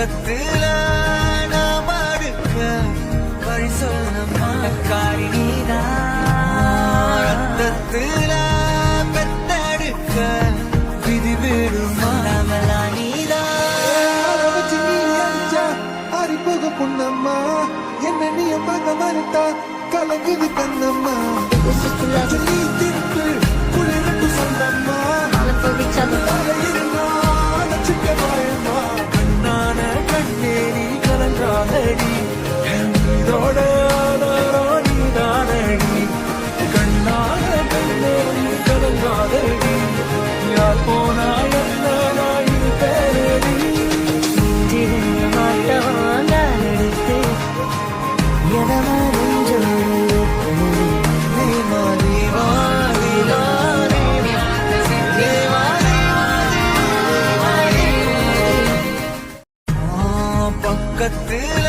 பக்கத்துல நாம் அடுக்க வழி சொல்லம்மா காரி நீதான் ரத்தத்துல பெத்தெடுக்க விதி விடுமா நம்மளா நீதான் அறிமுக பொண்ணம்மா என்ன நீ பார்க்க மறுத்தா கலங்குது கண்ணம்மா சொல்லி திருப்பு குளிரட்டு சொந்தம்மா கண்ணான கண்ணேரி கலங்காதடி இதோட நீதானடி கண்ணான கண்ணேரி கலங்காதடி யார் போனா என்ன நாயின் பேரடி மாட்டவாங்கடுத்து பக்கத்துல